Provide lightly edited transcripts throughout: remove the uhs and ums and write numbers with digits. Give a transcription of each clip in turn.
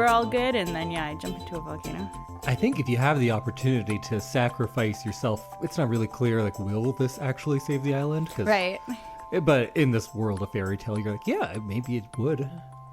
we're all good, and then I jump into a volcano. I think if you have the opportunity to sacrifice yourself, it's not really clear, like, will this actually save the island? Right. But in this world of fairy tale, you're like, yeah, maybe it would.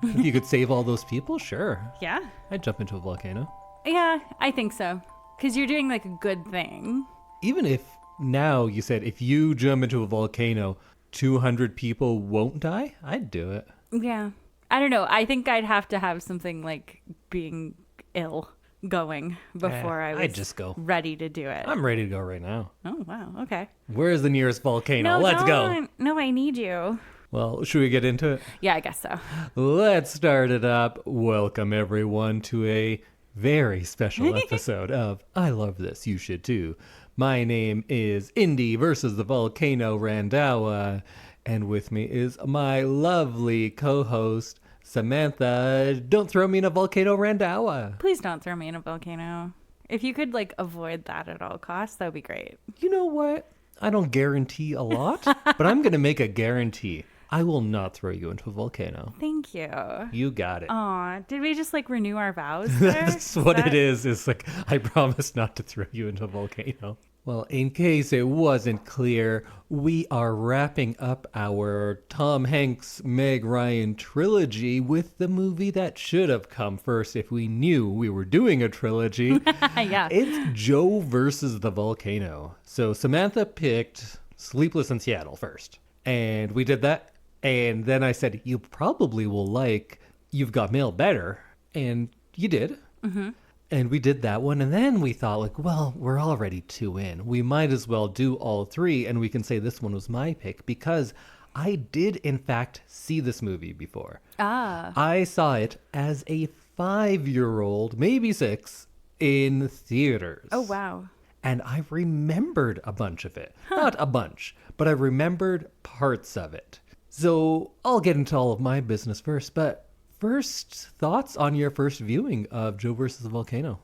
If you could save all those people, sure. Yeah. I'd jump into a volcano. Yeah, I think so. Because you're doing like a good thing. Even if now you said if you jump into a volcano, 200 people won't die, I'd do it. Yeah. I don't know. I think I'd have to have something like being ill going before I was I'd just go. ready to do it. I'm ready to go right now. Oh, wow. Okay. Where's the nearest volcano? No, Let's go. No, I need you. Well, should we get into it? Yeah, I guess so. Let's start it up. Welcome, everyone, to a very special episode of I Love This, You Should Too. My name is Indy versus the volcano Randhawa, and with me is my lovely co-host, Samantha. Don't throw me in a volcano, Randhawa. Please don't throw me in a volcano. If you could like avoid that at all costs, that would be great. You know what? I don't guarantee a lot, but I'm going to make a guarantee. I will not throw you into a volcano. Thank you. You got it. Aw, did we just like renew our vows there? That's what it is. It's like, I promise not to throw you into a volcano. Well, in case it wasn't clear, we are wrapping up our Tom Hanks, Meg Ryan trilogy with the movie that should have come first if we knew we were doing a trilogy. Yeah. It's Joe Versus The Volcano. So Samantha picked Sleepless in Seattle first. And we did that. And then I said, you probably will like You've Got Mail better. And you did. Mm-hmm. And we did that one. And then we thought, like, well, we're already two in. We might as well do all three. And we can say this one was my pick because I did, in fact, see this movie before. I saw it as a 5-year-old, maybe 6, in theaters. Oh, wow. And I remembered a bunch of it. Not a bunch, but I remembered parts of it. So I'll get into all of my business first, but first thoughts on your first viewing of Joe versus the Volcano?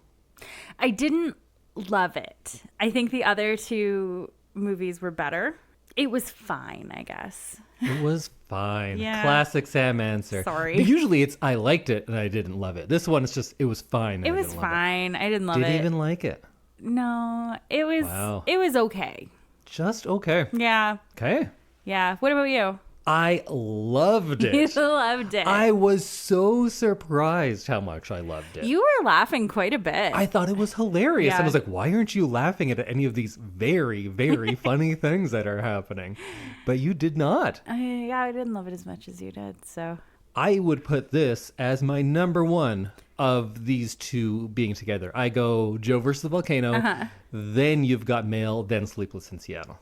I didn't love it. I think the other two movies were better. It was fine, I guess. It was fine. Yeah. Classic Sam answer. Sorry. But usually it's I liked it and I didn't love it. This one is just it was fine. It was fine. I didn't love it. Didn't even like it. No, it was. Wow. It was okay. Just okay. Yeah. Okay. Yeah. What about you? I loved it. You loved it. I was so surprised how much I loved it. You were laughing quite a bit. I thought it was hilarious. Yeah. I was like, why aren't you laughing at any of these very, very funny things that are happening? But you did not. Yeah, I didn't love it as much as you did. So I would put this as my number one of these two being together. I go Joe versus the Volcano, then You've Got Mail, then Sleepless in Seattle.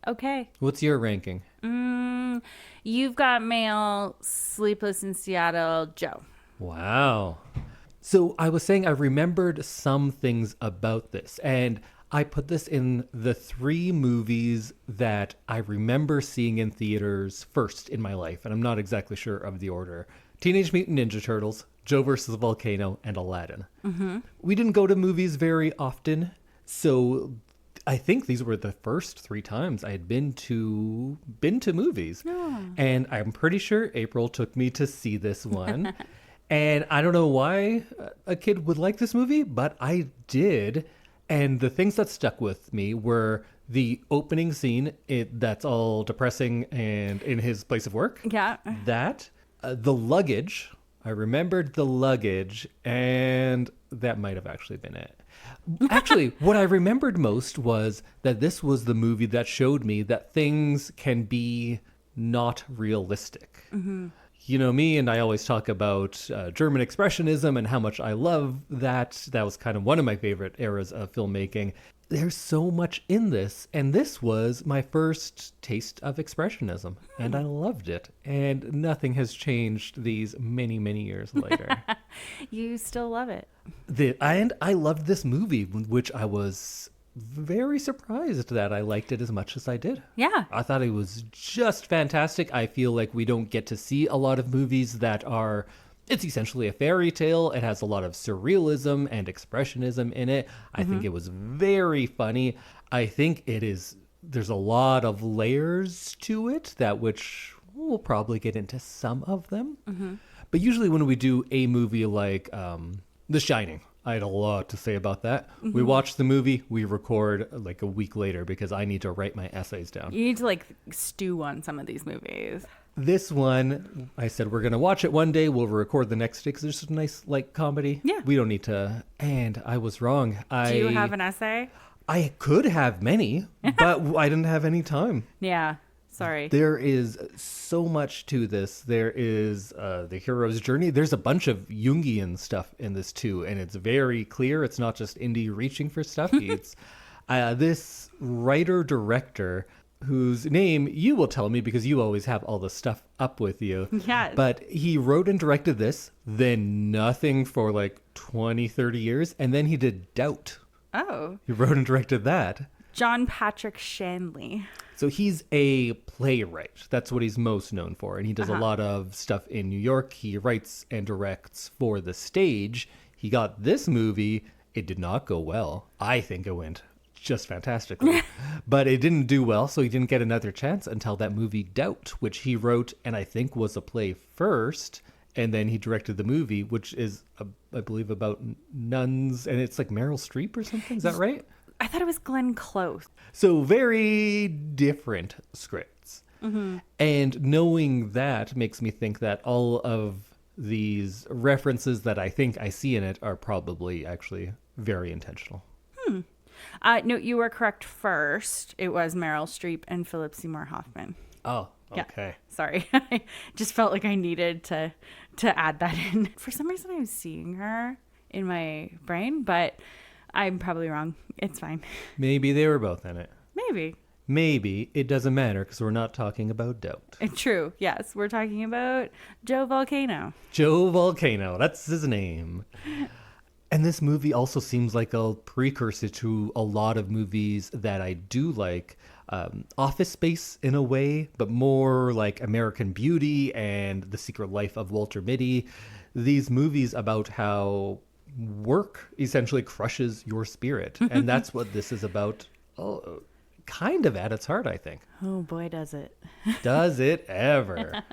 okay. What's your ranking? You've Got Mail, Sleepless in Seattle, Joe. Wow. So I was saying I remembered some things about this, and I put this in the 3 movies that I remember seeing in theaters first in my life, and I'm not exactly sure of the order. Teenage Mutant Ninja Turtles, Joe versus the Volcano, and Aladdin. Mm-hmm. We didn't go to movies very often, so I think these were the first 3 times I had been to movies. Oh. And I'm pretty sure April took me to see this one. And I don't know why a kid would like this movie, but I did. And the things that stuck with me were the opening scene that's all depressing and in his place of work. Yeah. That, the luggage. I remembered the luggage, and that might have actually been it. Actually, what I remembered most was that this was the movie that showed me that things can be not realistic. Mm-hmm. You know me, and I always talk about German expressionism and how much I love that. That was kind of one of my favorite eras of filmmaking. There's so much in this, and this was my first taste of expressionism, and I loved it. And nothing has changed these many, many years later. You still love it. And I loved this movie, which I was very surprised that I liked it as much as I did. Yeah. I thought it was just fantastic. I feel like we don't get to see a lot of movies that are... It's essentially a fairy tale. It has a lot of surrealism and expressionism in it. I think it was very funny. I think there's a lot of layers to it, that which we'll probably get into some of them. Mm-hmm. But usually when we do a movie like The Shining, I had a lot to say about that. Mm-hmm. We watch the movie, we record like a week later because I need to write my essays down. You need to like stew on some of these movies. This one, I said we're going to watch it one day, we'll record the next day because there's a nice like comedy. Yeah. We don't need to. And I was wrong. Do you have an essay? I could have many, but I didn't have any time. Yeah. Sorry. There is so much to this. There is the hero's journey. There's a bunch of Jungian stuff in this too, and it's very clear. It's not just Indy reaching for stuff. It's this writer-director whose name you will tell me because you always have all the stuff up with you. Yeah. But he wrote and directed this, then nothing for like 20, 30 years, and then he did Doubt. Oh. He wrote and directed that. John Patrick Shanley. So he's a playwright. That's what he's most known for. And he does a lot of stuff in New York. He writes and directs for the stage. He got this movie. It did not go well. I think it went just fantastically. But it didn't do well, so he didn't get another chance until that movie Doubt, which he wrote and I think was a play first. And then he directed the movie, which is, I believe, about nuns. And it's like Meryl Streep or something. Is that right? I thought it was Glenn Close. So very different scripts. Mm-hmm. And knowing that makes me think that all of these references that I think I see in it are probably actually very intentional. No, you were correct first. It was Meryl Streep and Philip Seymour Hoffman. Oh, okay. Yeah, sorry. I just felt like I needed to add that in. For some reason, I was seeing her in my brain, but I'm probably wrong. It's fine. Maybe they were both in it. Maybe. It doesn't matter because we're not talking about Doubt. True. Yes. We're talking about Joe Volcano. Joe Volcano. That's his name. And this movie also seems like a precursor to a lot of movies that I do like. Office Space in a way, but more like American Beauty and The Secret Life of Walter Mitty. These movies about how work essentially crushes your spirit. And that's what this is about. Oh, kind of at its heart, I think. Oh boy, does it. Does it ever?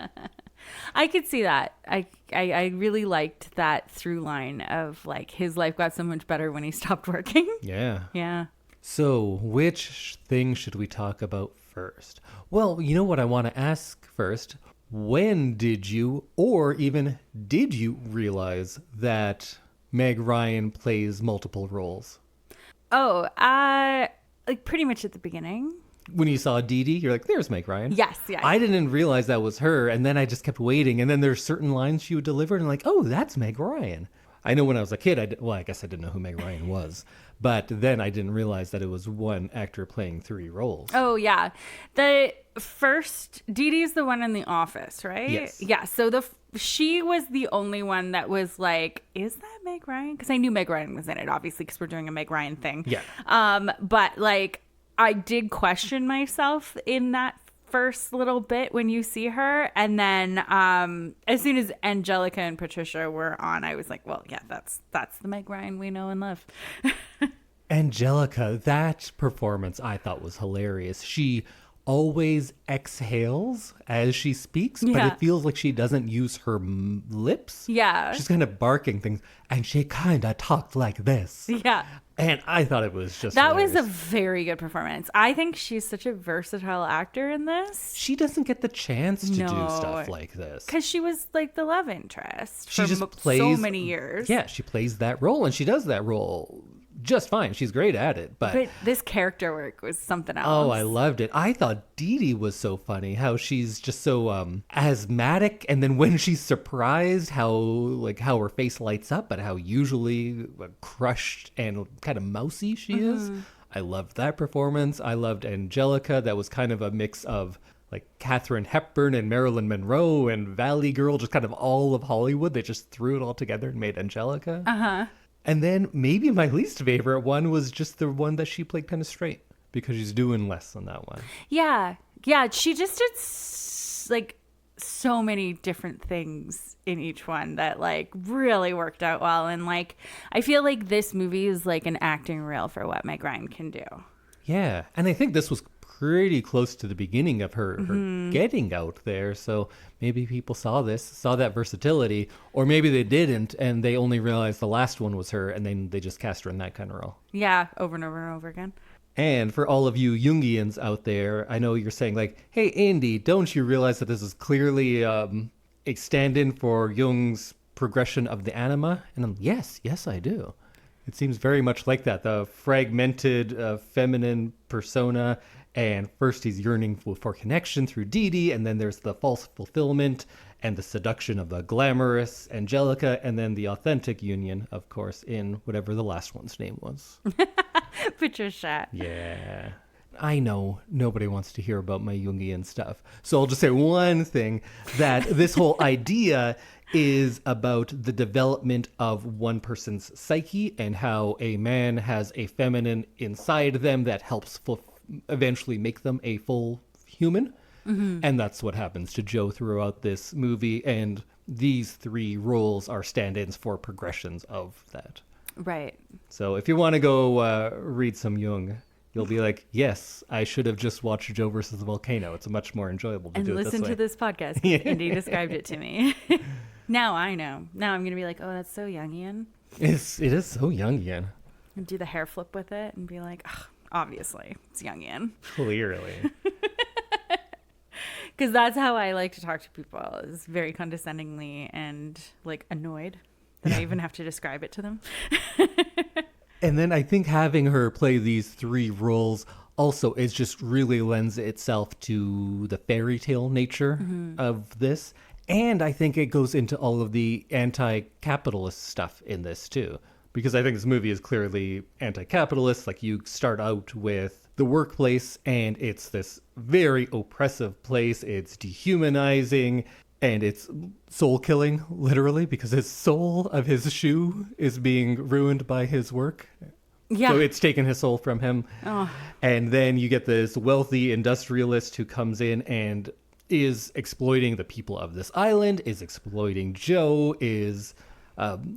I could see that. I really liked that through line of like his life got so much better when he stopped working. Yeah. Yeah. So which thing should we talk about first? Well, you know what I want to ask first. When did you, or even did you realize that Meg Ryan plays multiple roles? Oh, like pretty much at the beginning. When you saw Dee Dee, you're like, there's Meg Ryan. Yes. I didn't realize that was her, and then I just kept waiting, and then there's certain lines she would deliver, and I'm like, oh, that's Meg Ryan. I know when I was a kid, I guess I didn't know who Meg Ryan was, but then I didn't realize that it was one actor playing three roles. Oh, yeah. The first, Dee Dee's the one in The Office, right? Yes. Yeah, so she was the only one that was like, is that Meg Ryan? Because I knew Meg Ryan was in it, obviously, because we're doing a Meg Ryan thing. Yeah. But like, I did question myself in that first little bit when you see her, and then as soon as Angelica and Patricia were on, I was like, well, yeah, that's the Meg Ryan we know and love. Angelica, that performance I thought was hilarious. She always exhales as she speaks, but Yeah. it feels like she doesn't use her lips. Yeah. She's kind of barking things, and she kind of talked like this. Yeah. And I thought it was just That hilarious. was a very good performance. I think she's such a versatile actor in this. She doesn't get the chance to do No. stuff like this. Because she was like the love interest She for just so plays many years. Yeah, she plays that role, and she does that role just fine. She's great at it. But this character work was something else. Oh, I loved it. I thought Dee Dee was so funny, how she's just so asthmatic, and then when she's surprised, how her face lights up, but how usually crushed and kind of mousy she is. I loved that performance. I loved Angelica. That was kind of a mix of like Katharine Hepburn and Marilyn Monroe and Valley Girl, just kind of all of Hollywood. They just threw it all together and made Angelica. Uh-huh. And then maybe my least favorite one was just the one that she played kind of straight, because she's doing less on that one. Yeah. Yeah. She just did like so many different things in each one that like really worked out well. And like, I feel like this movie is like an acting reel for what Meg Ryan can do. Yeah. And I think this was pretty close to the beginning of her getting out there. So maybe people saw that versatility, or maybe they didn't, and they only realized the last one was her, and then they just cast her in that kind of role. Yeah, over and over and over again. And for all of you Jungians out there, I know you're saying like, hey, Indy, don't you realize that this is clearly a stand-in for Jung's progression of the anima? And I'm, yes, I do. It seems very much like that. The fragmented feminine persona, and first he's yearning for connection through Dee, and then there's the false fulfillment and the seduction of the glamorous Angelica, and then the authentic union, of course, in whatever the last one's name was. Patricia. Yeah. I know nobody wants to hear about my Jungian stuff. So I'll just say one thing, that this whole idea is about the development of one person's psyche and how a man has a feminine inside them that helps eventually make them a full human. Mm-hmm. And that's what happens to Joe throughout this movie. And these three roles are stand-ins for progressions of that. Right. So if you want to go read some Jung, you'll be like, yes, I should have just watched Joe Versus The Volcano. It's much more enjoyable to do it this way. And listen to this podcast. Indy described it to me. Now I know. Now I'm going to be like, oh, that's so Jungian. It is so Jungian. And do the hair flip with it and be like, oh, obviously, it's Jungian. Clearly. Because that's how I like to talk to people, is very condescendingly and like annoyed that I even have to describe it to them. And then I think having her play these three roles also is just really lends itself to the fairy tale nature of this. And I think it goes into all of the anti-capitalist stuff in this too. Because I think this movie is clearly anti-capitalist. Like, you start out with the workplace and it's this very oppressive place. It's dehumanizing and it's soul killing, literally, because his soul of his shoe is being ruined by his work. Yeah. So it's taken his soul from him. Oh. And then you get this wealthy industrialist who comes in and is exploiting the people of this island, is exploiting Joe, is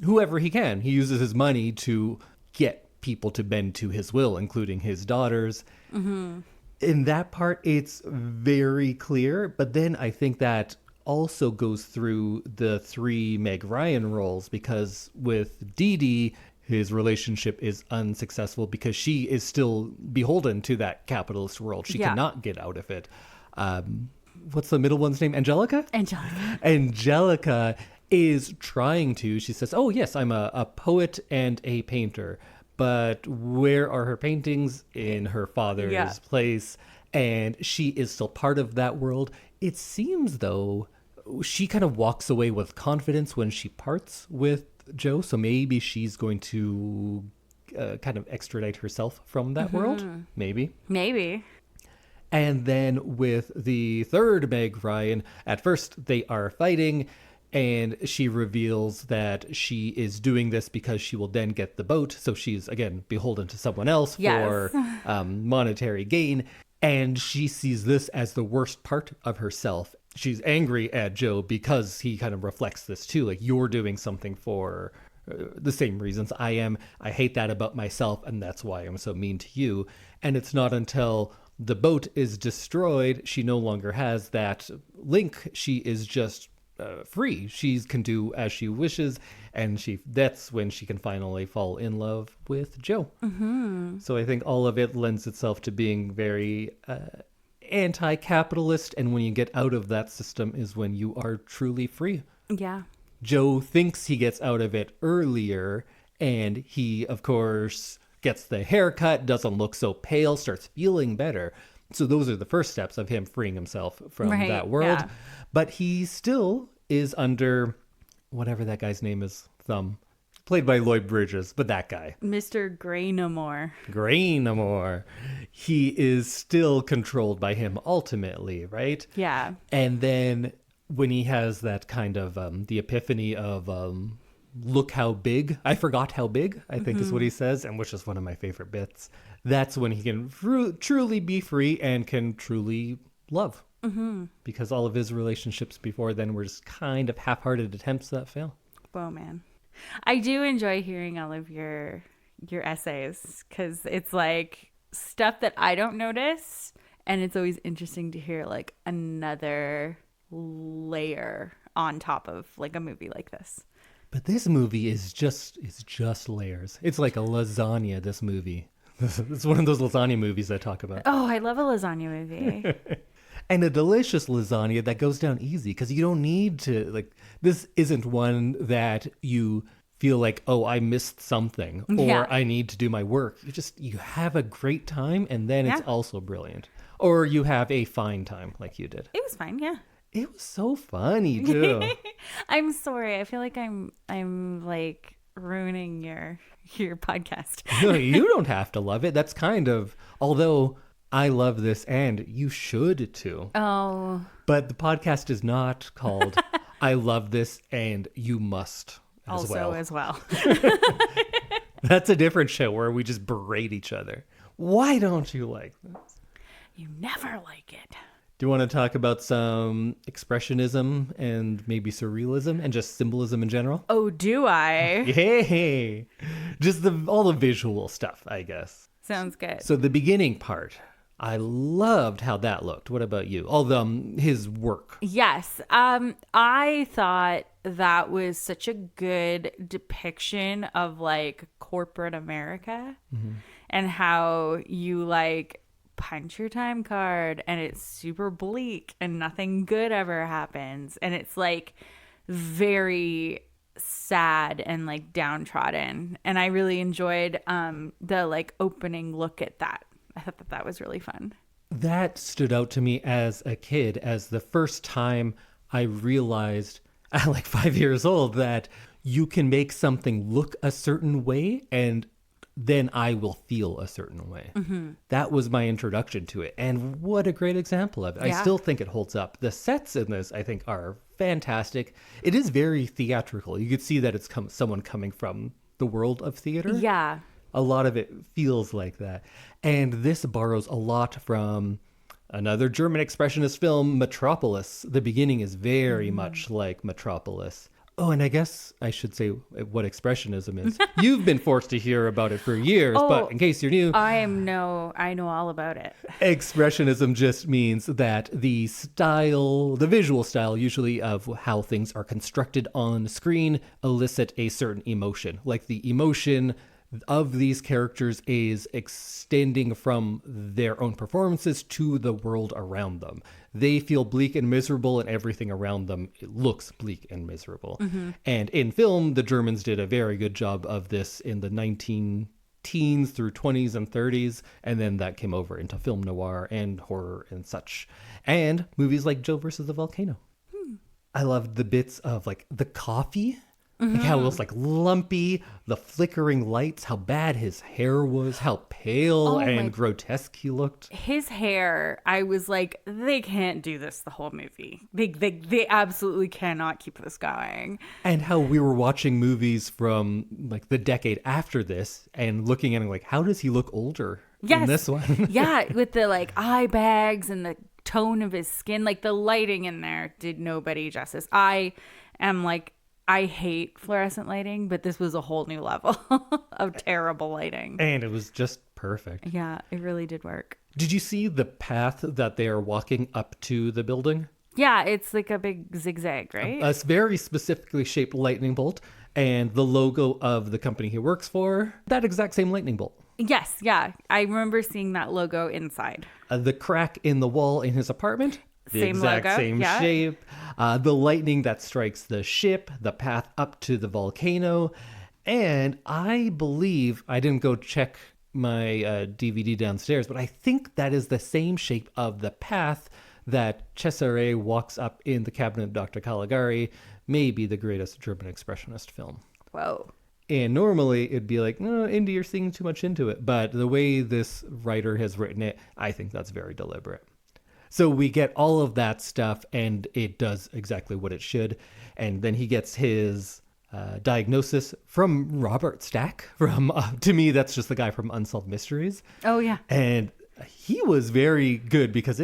whoever he can. He uses his money to get people to bend to his will, including his daughters. Mm-hmm. In that part, it's very clear. But then I think that also goes through the three Meg Ryan roles, because with Dee, his relationship is unsuccessful because she is still beholden to that capitalist world. She cannot get out of it. What's the middle one's name? Angelica? Angelica is trying to. She says, oh, yes, I'm a poet and a painter. But where are her paintings? In her father's place. And she is still part of that world. It seems, though, she kind of walks away with confidence when she parts with Joe. So maybe she's going to kind of extradite herself from that world. Maybe. And then with the third Meg Ryan, at first they are fighting, and she reveals that she is doing this because she will then get the boat. So she's, again, beholden to someone else for monetary gain. And she sees this as the worst part of herself. She's angry at Joe because he kind of reflects this too. Like, you're doing something for the same reasons I am. I hate that about myself, and that's why I'm so mean to you. And it's not until the boat is destroyed, she no longer has that link. She is just free. She can do as she wishes, and that's when she can finally fall in love with Joe. Mm-hmm. So I think all of it lends itself to being very anti-capitalist, and when you get out of that system is when you are truly free. Yeah. Joe thinks he gets out of it earlier, and he, of course, gets the haircut, doesn't look so pale, starts feeling better. So those are the first steps of him freeing himself from that world. Yeah. But he still is under whatever that guy's name is, Thumb. Played by Lloyd Bridges, but that guy. Mr. Graynamore. He is still controlled by him ultimately, right? Yeah. And then when he has that kind of the epiphany of look how big, I forgot how big, I think is what he says, and which is one of my favorite bits. That's when he can truly be free and can truly love. Mm-hmm. Because all of his relationships before then were just kind of half-hearted attempts that fail. Whoa, man. I do enjoy hearing all of your essays, because it's like stuff that I don't notice And it's always interesting to hear like another layer on top of like a movie like this. But this movie is just layers. It's like a lasagna, this movie. It's one of those lasagna movies I talk about. Oh, I love a lasagna movie. And a delicious lasagna that goes down easy because you don't need to, like, this isn't one that you feel like, oh, I missed something or I need to do my work. You have a great time and then it's also brilliant. Or you have a fine time like you did. It was fine, yeah. It was so funny too. I'm sorry. I feel like I'm like ruining your podcast. No, you don't have to love it. That's kind of, although I love this and you should too. Oh. But the podcast is not called I love this and you must as well. That's a different show where we just berate each other. Why don't you like this? You never like it. Do you want to talk about some expressionism and maybe surrealism and just symbolism in general? Oh, do I? Yay! Just all the visual stuff, I guess. Sounds good. So the beginning part, I loved how that looked. What about you? His work. Yes. I thought that was such a good depiction of like corporate America and how you like punch your time card and it's super bleak and nothing good ever happens. And it's like very sad and like downtrodden. And I really enjoyed the like opening look at that. I thought that was really fun. That stood out to me as a kid, as the first time I realized at like 5 years old that you can make something look a certain way and then I will feel a certain way. Mm-hmm. That was my introduction to it. And what a great example of it. Yeah. I still think it holds up. The sets in this, I think, are fantastic. It is very theatrical. You could see that it's someone coming from the world of theater. Yeah. A lot of it feels like that. And this borrows a lot from another German expressionist film, Metropolis. The beginning is very much like Metropolis. Oh, and I guess I should say what expressionism is. You've been forced to hear about it for years, but in case you're new... I know all about it. Expressionism just means that the visual style usually of how things are constructed on screen elicit a certain emotion. Like the emotion of these characters is extending from their own performances to the world around them. They feel bleak and miserable, and everything around them looks bleak and miserable. Mm-hmm. And in film, the Germans did a very good job of this in the 19-teens through 20s and 30s, and then that came over into film noir and horror and such. And movies like Joe Versus The Volcano. I loved the bits of like the coffee. Like how it was like lumpy, the flickering lights, how bad his hair was, how pale and grotesque he looked. His hair, I was like, they can't do this the whole movie. They absolutely cannot keep this going. And how we were watching movies from like the decade after this and looking at him like, how does he look older in this one? Yeah, with the like eye bags and the tone of his skin, like the lighting in there did nobody justice. I hate fluorescent lighting, but this was a whole new level of terrible lighting. And it was just perfect. Yeah, it really did work. Did you see the path that they are walking up to the building? Yeah, it's like a big zigzag, right? A very specifically shaped lightning bolt. And the logo of the company he works for, that exact same lightning bolt. Yes, yeah. I remember seeing that logo inside. The crack in the wall in his apartment. The same exact logo, same shape. The lightning that strikes the ship, the path up to the volcano. And I believe, I didn't go check my DVD downstairs, but I think that is the same shape of the path that Cesare walks up in The Cabinet of Dr. Caligari, maybe the greatest German expressionist film. Whoa. And normally it'd be like, no, Indy, you're seeing too much into it. But the way this writer has written it, I think that's very deliberate. So we get all of that stuff, and it does exactly what it should. And then he gets his diagnosis from Robert Stack. To me, that's just the guy from Unsolved Mysteries. Oh, yeah. And he was very good because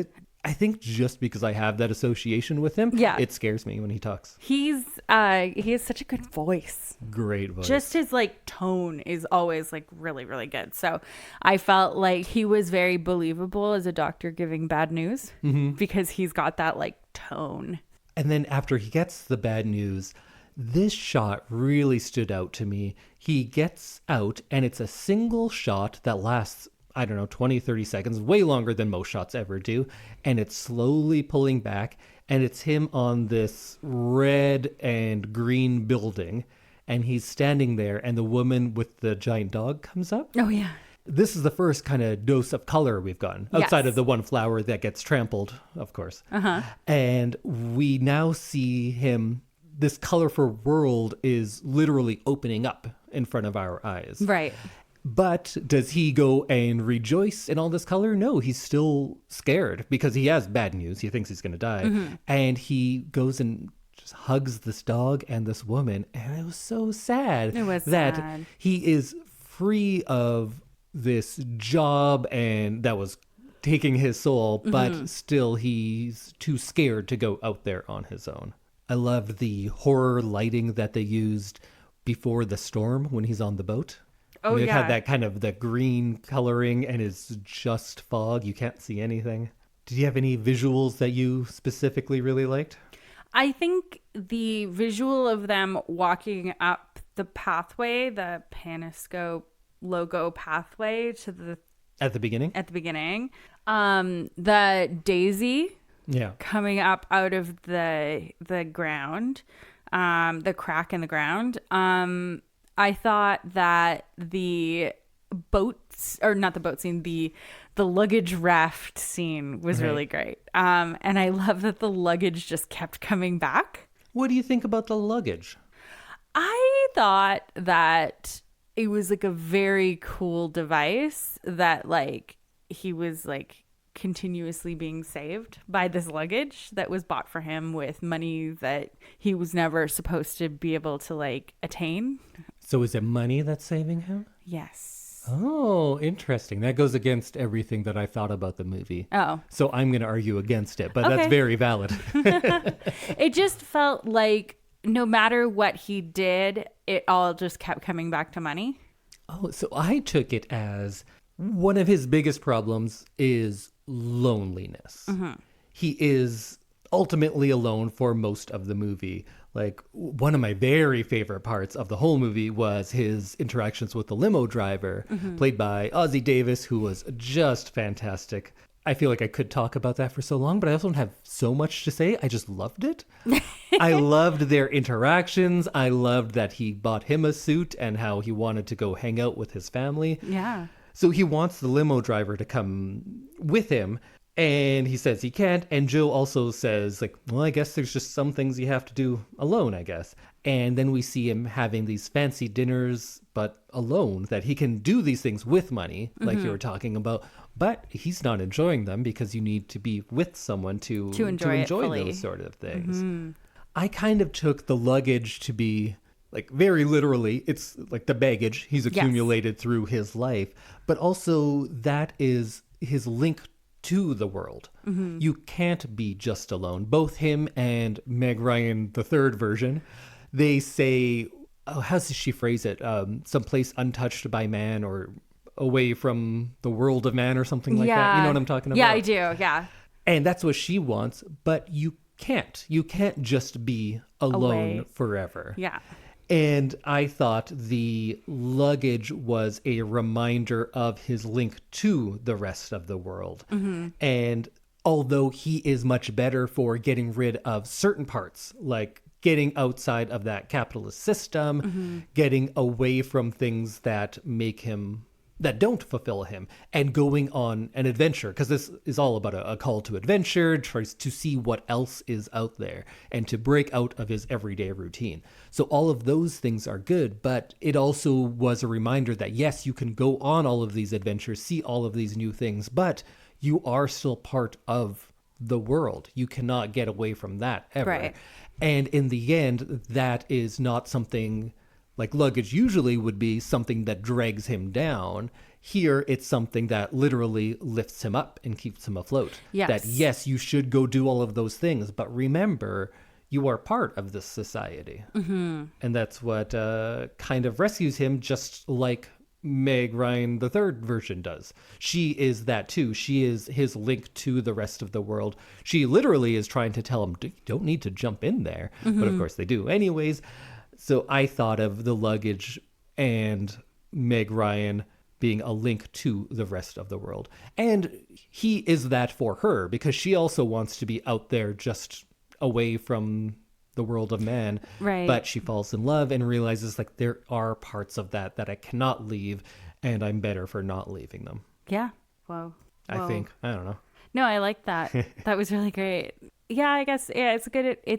I think just because I have that association with him, Yeah. it scares me when he talks. He has such a good voice. Great voice. Just his like tone is always like really, really good. So I felt like he was very believable as a doctor giving bad news because he's got that like tone. And then after he gets the bad news, this shot really stood out to me. He gets out and it's a single shot that lasts, I don't know, 20, 30 seconds, way longer than most shots ever do. And it's slowly pulling back. And it's him on this red and green building. And he's standing there and the woman with the giant dog comes up. Oh, yeah. This is the first kind of dose of color we've gotten, outside Yes. of the one flower that gets trampled, of course. Uh-huh. And we now see him, this colorful world is literally opening up in front of our eyes. Right. But does he go and rejoice in all this color? No, he's still scared because he has bad news. He thinks he's going to die. And he goes and just hugs this dog and this woman. And it was so sad It was that sad. he is free of this job and that was taking his soul, but still he's too scared to go out there on his own. I loved the horror lighting that they used before the storm when he's on the boat. Oh, It yeah. had that kind of the green coloring and it's just fog. You can't see anything. Did you have any visuals that you specifically really liked? I think the visual of them walking up the pathway, the Panoscope logo pathway to the At the beginning? at the beginning, the daisy Yeah. coming up out of the ground, the crack in the ground. I thought that the boats, or not the boat scene, the luggage raft scene was Right. really great. And I love that the luggage just kept coming back. What do you think about the luggage? I thought that it was like a very cool device that like he was like continuously being saved by this luggage that was bought for him with money that he was never supposed to be able to like attain. So is it money that's saving him? Yes. Oh, interesting. That goes against everything that I thought about the movie. Oh. So I'm going to argue against it, but Okay. that's very valid. It just felt like no matter what he did, it all just kept coming back to money. Oh, so I took it as one of his biggest problems is loneliness. He is ultimately alone for most of the movie. Like, one of my very favorite parts of the whole movie was his interactions with the limo driver, played by Ozzie Davis, who was just fantastic. I feel like I could talk about that for so long, but I also don't have so much to say. I just loved it. I loved their interactions. I loved that he bought him a suit and how he wanted to go hang out with his family. Yeah. So he wants the limo driver to come with him, and he says he can't. And Joe also says, like, well, I guess there's just some things you have to do alone, I guess. And then we see him having these fancy dinners, but alone, that he can do these things with money, like you were talking about, but he's not enjoying them because you need to be with someone to enjoy it fully. those sort of things. I kind of took the luggage to be, like, very literally, it's like the baggage he's accumulated through his life, but also that is his link to the world. You can't be just alone. Both him and Meg Ryan, the third version, they say, oh, how does she phrase it? Someplace untouched by man or away from the world of man or something like that. You know what I'm talking about? Yeah, I do. Yeah. And that's what she wants, but you can't. You can't just be alone Away. forever. Yeah. And I thought the luggage was a reminder of his link to the rest of the world. And although he is much better for getting rid of certain parts, like getting outside of that capitalist system, getting away from things that make him, that don't fulfill him, and going on an adventure, because this is all about a call to adventure, tries to see what else is out there and to break out of his everyday routine. So all of those things are good, but it also was a reminder that yes, you can go on all of these adventures, see all of these new things, but you are still part of the world. You cannot get away from that ever. Right. And in the end, that is not something Like luggage usually would be something that drags him down. Here, it's something that literally lifts him up and keeps him afloat. Yes. That, yes, you should go do all of those things, but remember, you are part of this society. Mm-hmm. And that's what kind of rescues him, just like Meg Ryan, the third version, does. She is that too. She is his link to the rest of the world. She literally is trying to tell him, you don't need to jump in there. Mm-hmm. But of course they do anyways. So I thought of the luggage and Meg Ryan being a link to the rest of the world. And he is that for her, because she also wants to be out there just away from the world of man. Right. But she falls in love and realizes like there are parts of that I cannot leave, and I'm better for not leaving them. Yeah. Whoa. I think. I don't know. No, I like that. That was really great. Yeah, I guess it's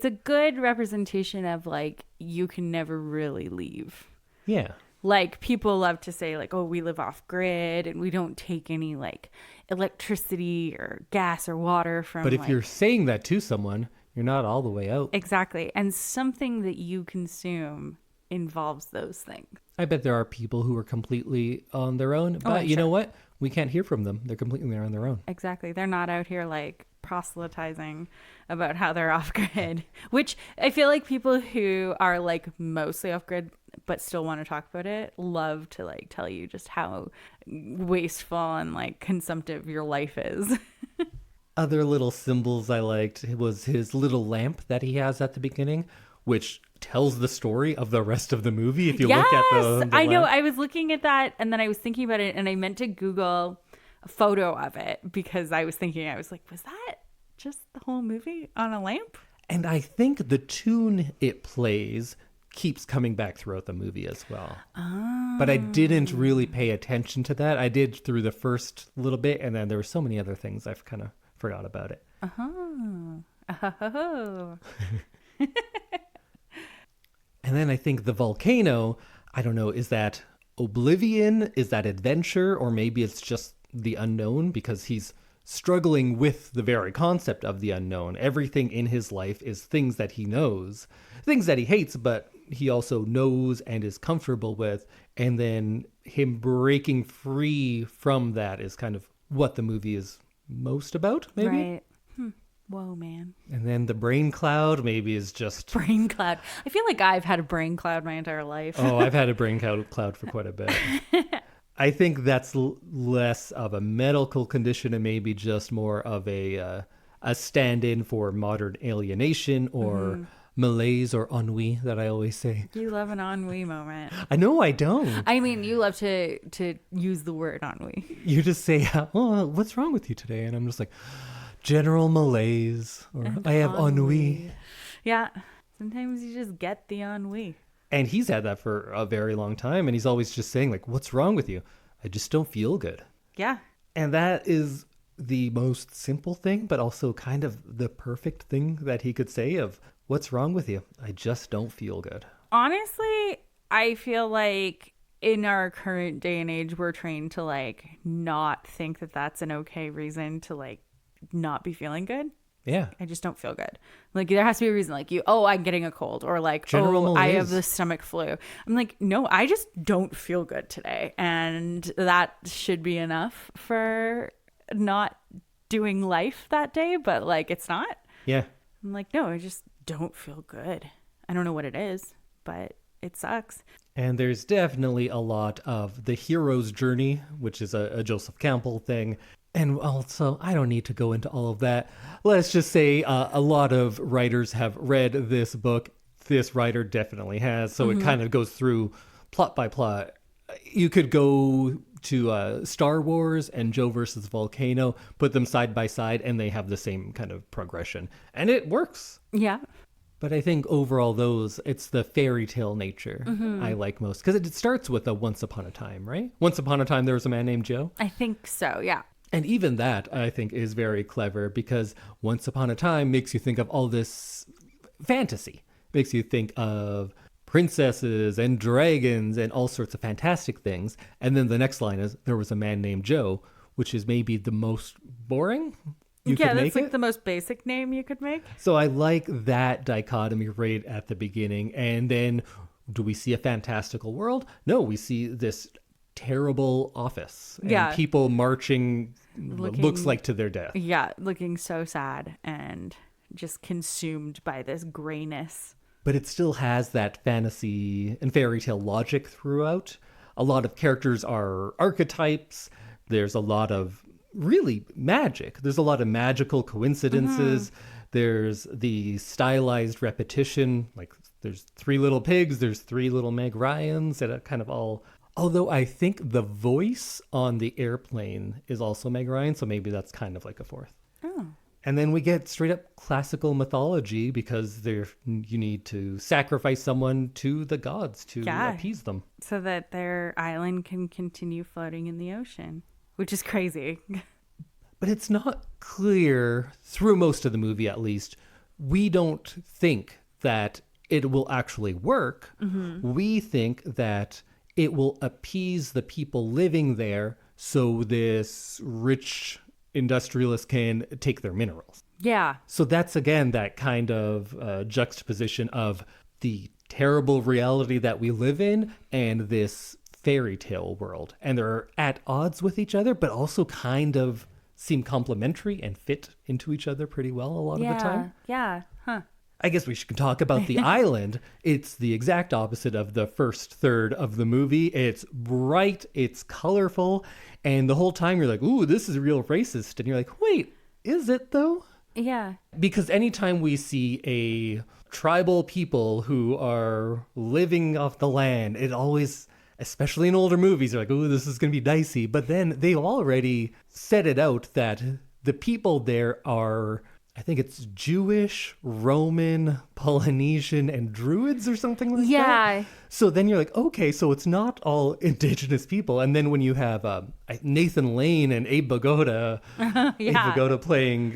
a good representation of like you can never really leave. Yeah. Like people love to say like, oh, we live off grid and we don't take any like electricity or gas or water from. But if you're saying that to someone, you're not all the way out. Exactly. And something that you consume involves those things. I bet there are people who are completely on their own, but you know what? We can't hear from them. They're completely on their own. Exactly. They're not out here like proselytizing about how they're off grid, which I feel like people who are like mostly off grid but still want to talk about it love to like tell you just how wasteful and like consumptive your life is. Other little symbols I liked was his little lamp that he has at the beginning, which tells the story of the rest of the movie. If you look at the I know. lamp. I was looking at that and then I was thinking about it and I meant to Google a photo of it because I was like, was that just the whole movie on a lamp? And I think the tune it plays keeps coming back throughout the movie as well. Oh. But I didn't really pay attention to that. I did through the first little bit, and then there were so many other things I've kind of forgot about it. Oh. And then I think the volcano, I don't know, is that oblivion? Is that adventure? Or maybe it's just the unknown, because he's struggling with the very concept of the unknown. Everything in his life is things that he knows, things that he hates, but he also knows and is comfortable with. And then him breaking free from that is kind of what the movie is most about, maybe? Right. Whoa, man. And then the brain cloud maybe is just... Brain cloud. I feel like I've had a brain cloud my entire life. Oh, I've had a brain cloud for quite a bit. I think that's less of a medical condition and maybe just more of a stand-in for modern alienation or malaise or ennui that I always say. You love an ennui moment. I know I don't. I mean, you love to use the word ennui. You just say, oh, what's wrong with you today? And I'm just like, general malaise, or I have ennui. Yeah. Sometimes you just get the ennui. And he's had that for a very long time. And he's always just saying, like, what's wrong with you? I just don't feel good. Yeah. And that is the most simple thing, but also kind of the perfect thing that he could say of, what's wrong with you? I just don't feel good. Honestly, I feel like in our current day and age, we're trained to, like, not think that that's an okay reason to, like, not be feeling good. Yeah. I just don't feel good. Like there has to be a reason, like I'm getting a cold, or like, General I malaise. have the stomach flu. I'm like, no, I just don't feel good today. And that should be enough for not doing life that day, but like it's not. Yeah. I'm like, no, I just don't feel good. I don't know what it is, but it sucks. And there's definitely a lot of the hero's journey, which is a Joseph Campbell thing. And also, I don't need to go into all of that. Let's just say a lot of writers have read this book. This writer definitely has. So it kind of goes through plot by plot. You could go to Star Wars and Joe Versus The Volcano, put them side by side, and they have the same kind of progression. And it works. Yeah. But I think overall it's the fairy tale nature I like most. Because it starts with a once upon a time, right? Once upon a time, there was a man named Joe. I think so, yeah. And even that, I think, is very clever because once upon a time makes you think of all this fantasy. Makes you think of princesses and dragons and all sorts of fantastic things. And then the next line is, there was a man named Joe, which is maybe the most boring you could make that's like it. the most basic name you could make. So I like that dichotomy right at the beginning. And then do we see a fantastical world? No, we see this terrible office and people marching looks like to their death. Yeah, looking so sad and just consumed by this grayness. But it still has that fantasy and fairy tale logic throughout. A lot of characters are archetypes. There's a lot of really magic. There's a lot of magical coincidences. There's the stylized repetition. Like there's 3 little pigs, there's 3 little Meg Ryans that are kind of all... Although I think the voice on the airplane is also Meg Ryan, so maybe that's kind of like a 4th. Oh. And then we get straight up classical mythology because you need to sacrifice someone to the gods to appease them. So that their island can continue floating in the ocean, which is crazy. But it's not clear, through most of the movie at least, we don't think that it will actually work. We think that it will appease the people living there so this rich industrialist can take their minerals. Yeah. So that's, again, that kind of juxtaposition of the terrible reality that we live in and this fairy tale world. And they're at odds with each other, but also kind of seem complementary and fit into each other pretty well a lot of the time. Yeah. Huh. I guess we should talk about the island. It's the exact opposite of the first third of the movie. It's bright, it's colorful, and the whole time you're like, ooh, this is real racist. And you're like, wait, is it though? Yeah. Because anytime we see a tribal people who are living off the land, it always, especially in older movies, you're like, ooh, this is going to be dicey. But then they've already set it out that the people there are... I think it's Jewish, Roman, Polynesian, and Druids or something like that. Yeah. So then you're like, okay, so it's not all indigenous people. And then when you have Nathan Lane and Abe Vigoda, Abe Vigoda playing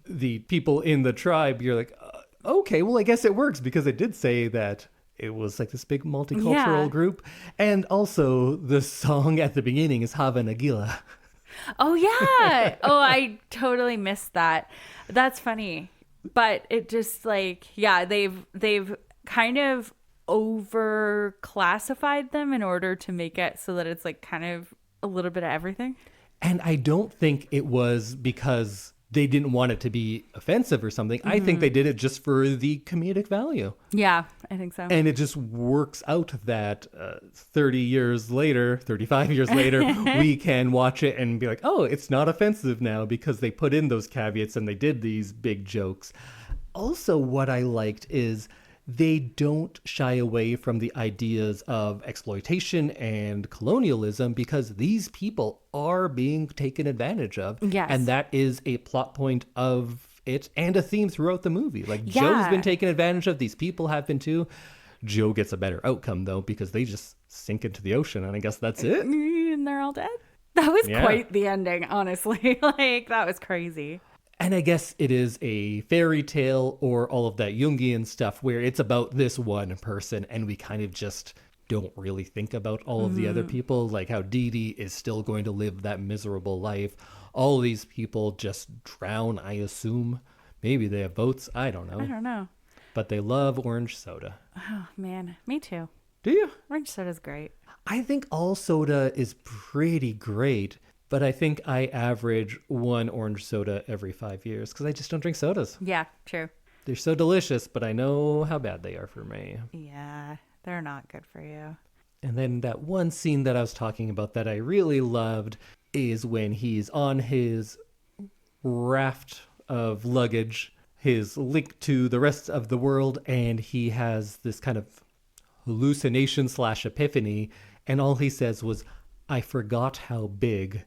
the people in the tribe, you're like, okay, well, I guess it works because it did say that it was like this big multicultural group. And also the song at the beginning is Hava Nagila. Oh, yeah. Oh, I totally missed that. That's funny. But it just like, yeah, they've kind of over classified them in order to make it so that it's like kind of a little bit of everything. And I don't think it was because they didn't want it to be offensive or something. I think they did it just for the comedic value. Yeah, I think so. And it just works out that 30 years later, 35 years later, we can watch it and be like, oh, it's not offensive now because they put in those caveats and they did these big jokes. Also, what I liked is they don't shy away from the ideas of exploitation and colonialism because these people are being taken advantage of. Yes. And that is a plot point of it and a theme throughout the movie. Like Joe's been taken advantage of. These people have been too. Joe gets a better outcome though because they just sink into the ocean and I guess that's it. And they're all dead. That was quite the ending, honestly. Like that was crazy. And I guess it is a fairy tale or all of that Jungian stuff where it's about this one person and we kind of just don't really think about all of the other people, like how Dee Dee is still going to live that miserable life. All these people just drown, I assume. Maybe they have boats. I don't know. But they love orange soda. Oh, man. Me too. Do you? Orange soda's great. I think all soda is pretty great. But I think I average 1 orange soda every 5 years because I just don't drink sodas. Yeah, true. They're so delicious, but I know how bad they are for me. Yeah, they're not good for you. And then that one scene that I was talking about that I really loved is when he's on his raft of luggage, his link to the rest of the world, and he has this kind of hallucination / epiphany, and all he says was, I forgot how big...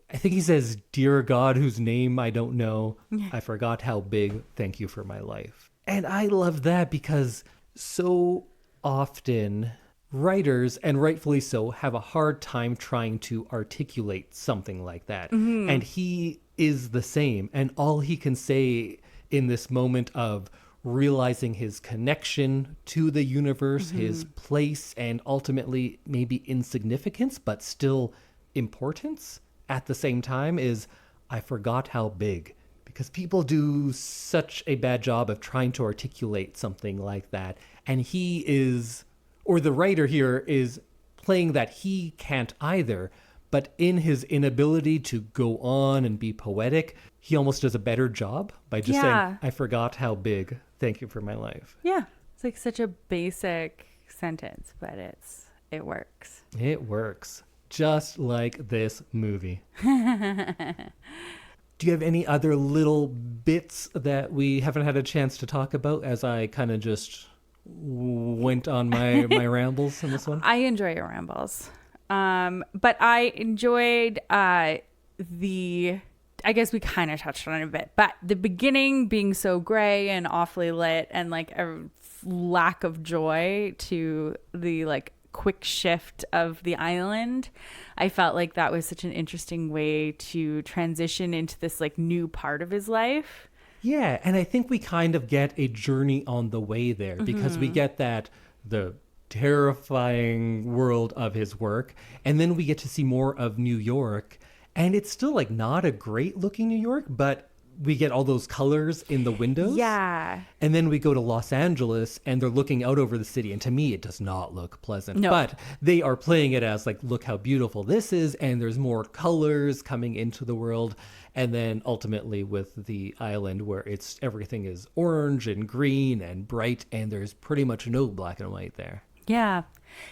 I think he says, dear God, whose name I don't know. I forgot how big. Thank you for my life. And I love that because so often writers, and rightfully so, have a hard time trying to articulate something like that. And he is the same. And all he can say in this moment of realizing his connection to the universe, his place, and ultimately maybe insignificance, but still importance at the same time is, I forgot how big. Because people do such a bad job of trying to articulate something like that. And he is or the writer here is playing that he can't either, but in his inability to go on and be poetic, he almost does a better job by just saying, I forgot how big. Thank you for my life. Yeah. It's like such a basic sentence, but it works. It works. Just like this movie. Do you have any other little bits that we haven't had a chance to talk about as I kind of just went on my rambles in this one? I enjoy your rambles. But I enjoyed I guess we kind of touched on it a bit, but the beginning being so gray and awfully lit and like a lack of joy to the like quick shift of the island. I felt like that was such an interesting way to transition into this like new part of his life. Yeah, and I think we kind of get a journey on the way there because we get the terrifying world of his work, and then we get to see more of New York, and it's still like not a great looking New York, but we get all those colors in the windows. Yeah. And then we go to Los Angeles and they're looking out over the city. And to me, it does not look pleasant. No. But they are playing it as like, look how beautiful this is. And there's more colors coming into the world. And then ultimately with the island where everything is orange and green and bright. And there's pretty much no black and white there. Yeah.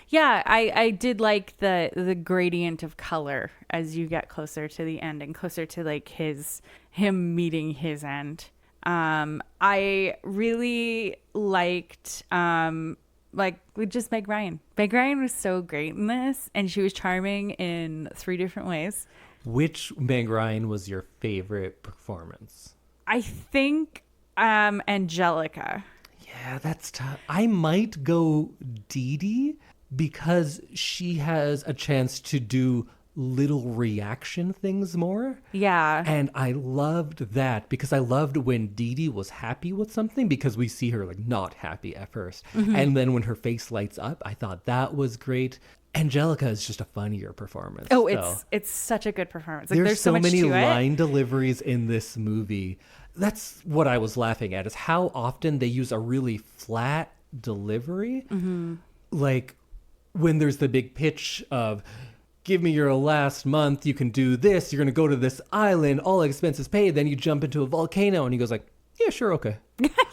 Yeah, I did like the gradient of color as you get closer to the end and closer to like him meeting his end. I really liked just Meg Ryan. Meg Ryan was so great in this, and she was charming in 3 different ways. Which Meg Ryan was your favorite performance? I think Angelica. Yeah, that's tough. I might go Dee Dee because she has a chance to do little reaction things more. Yeah. And I loved that because I loved when Dee Dee was happy with something because we see her like not happy at first. And then when her face lights up, I thought that was great. Angelica is just a funnier performance. Oh, it's such a good performance. Like, there's so much many to line deliveries in this movie. That's what I was laughing at, is how often they use a really flat delivery. Like when there's the big pitch of, give me your last month, you can do this, you're going to go to this island, all expenses paid, then you jump into a volcano, and he goes like, yeah, sure, okay.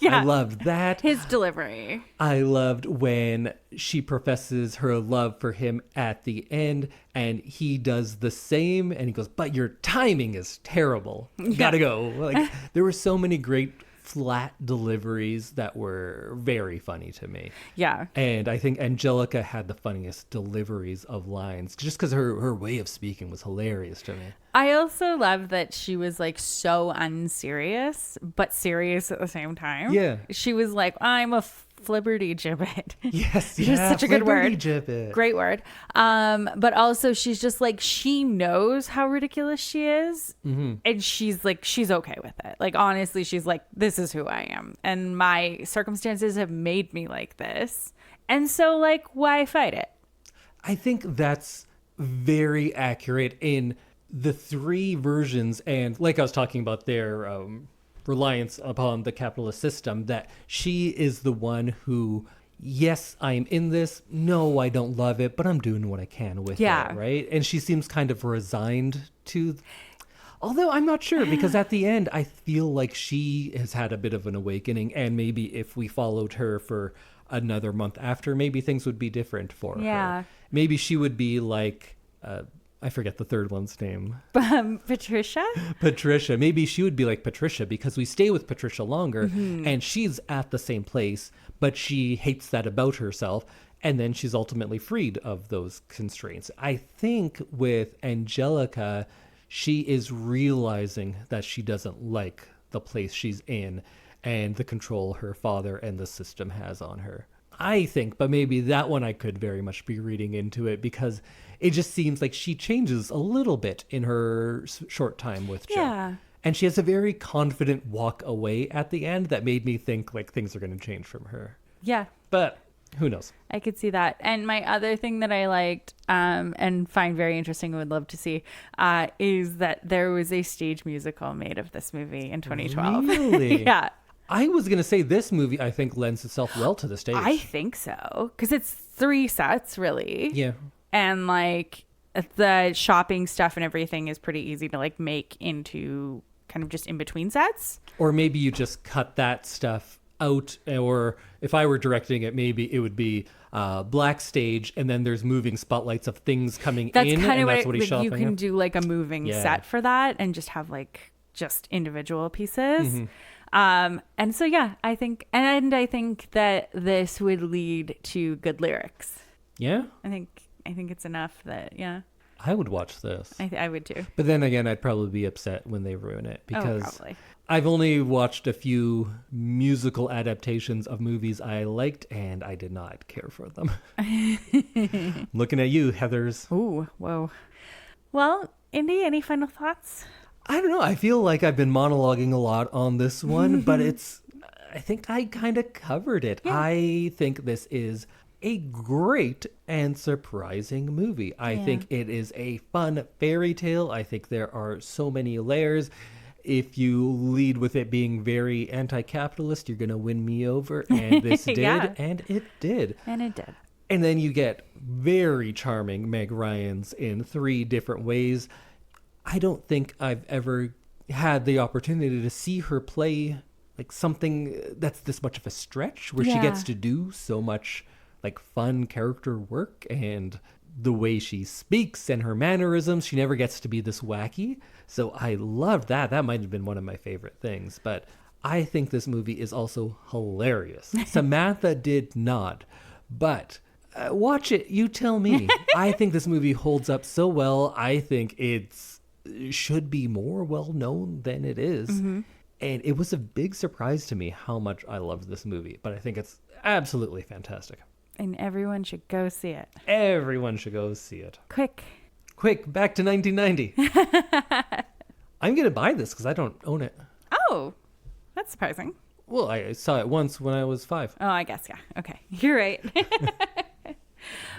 Yeah. I loved that. His delivery. I loved when she professes her love for him at the end, and he does the same, and he goes, but your timing is terrible. Gotta go. Like, there were so many great flat deliveries that were very funny to me. Yeah. And I think Angelica had the funniest deliveries of lines just because her way of speaking was hilarious to me. I also love that she was like so unserious, but serious at the same time. Yeah. She was like, I'm a flibberty gibbet. Yes, Which is such a good word. Gibbet. Great word. But also she's just like, she knows how ridiculous she is. And she's like, she's okay with it. Like, honestly, she's like, this is who I am. And my circumstances have made me like this. And so like, why fight it? I think that's very accurate in the 3 versions. And like I was talking about their reliance upon the capitalist system, that she is the one who, yes, I am in this. No, I don't love it, but I'm doing what I can with it, right? And she seems kind of resigned to, although I'm not sure, because at the end, I feel like she has had a bit of an awakening, and maybe if we followed her for another month after, maybe things would be different for her. Maybe she would be like, I forget the third one's name. Patricia? Patricia. Maybe she would be like Patricia because we stay with Patricia longer and she's at the same place, but she hates that about herself. And then she's ultimately freed of those constraints. I think with Angelica, she is realizing that she doesn't like the place she's in and the control her father and the system has on her. I think, but maybe that one I could very much be reading into it because it just seems like she changes a little bit in her short time with Joe. Yeah. And she has a very confident walk away at the end that made me think like things are going to change from her. Yeah. But who knows? I could see that. And my other thing that I liked and find very interesting and would love to see is that there was a stage musical made of this movie in 2012. Really? Yeah. I was going to say this movie, I think, lends itself well to the stage. I think so. Because it's 3 sets, really. Yeah. And like the shopping stuff and everything is pretty easy to like make into kind of just in between sets. Or maybe you just cut that stuff out, or if I were directing it, maybe it would be black stage and then there's moving spotlights of things coming That's in. kind of that's what he's like, shopping you can at. do like a moving set for that and just have like just individual pieces. And so, yeah, I think that this would lead to good lyrics. Yeah? I think it's enough that, yeah. I would watch this. I would too. But then again, I'd probably be upset when they ruin it because probably. I've only watched a few musical adaptations of movies I liked, and I did not care for them. Looking at you, Heathers. Ooh, whoa. Well, Indy, any final thoughts? I don't know. I feel like I've been monologuing a lot on this one, but I think I kind of covered it. Yeah. I think this is a great and surprising movie. I think it is a fun fairy tale. I think there are so many layers. If you lead with it being very anti-capitalist, you're going to win me over. And this did, and it did. And it did. And then you get very charming Meg Ryans in 3 different ways. I don't think I've ever had the opportunity to see her play like something that's this much of a stretch, where she gets to do so much like fun character work, and the way she speaks and her mannerisms, she never gets to be this wacky. So I loved that. That might have been one of my favorite things. But I think this movie is also hilarious. Samantha did not. But watch it. You tell me. I think this movie holds up so well. I think it should be more well known than it is. And it was a big surprise to me how much I loved this movie. But I think it's absolutely fantastic. And everyone should go see it. Everyone should go see it. Quick, back to 1990. I'm going to buy this because I don't own it. Oh, that's surprising. Well, I saw it once when I was 5. Oh, I guess, yeah. Okay, you're right.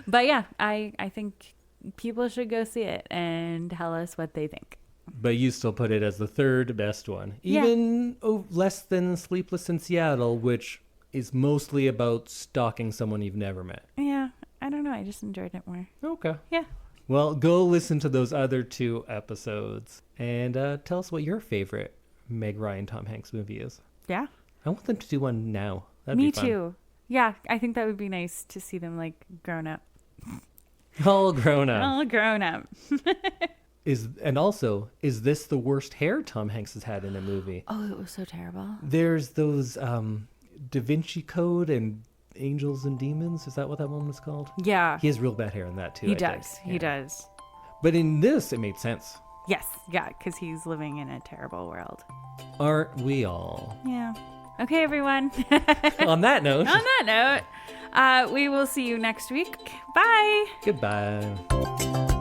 But yeah, I think people should go see it and tell us what they think. But you still put it as the 3rd best one. Even less than Sleepless in Seattle, which is mostly about stalking someone you've never met. Yeah, I don't know. I just enjoyed it more. Okay. Yeah. Well, go listen to those other 2 episodes and tell us what your favorite Meg Ryan Tom Hanks movie is. Yeah. I want them to do one now. That'd Me be fun. too. Yeah, I think that would be nice to see them like grown up. All grown up. All grown up. Is this the worst hair Tom Hanks has had in a movie? Oh, it was so terrible. There's those Da Vinci Code and Angels and Demons. Is that what that one was called? Yeah. He has real bad hair in that too. He I does. think. He does. But in this, it made sense. Yes. Yeah, because he's living in a terrible world. Aren't we all? Yeah. Okay, everyone. On that note. On that note, we will see you next week. Bye. Goodbye.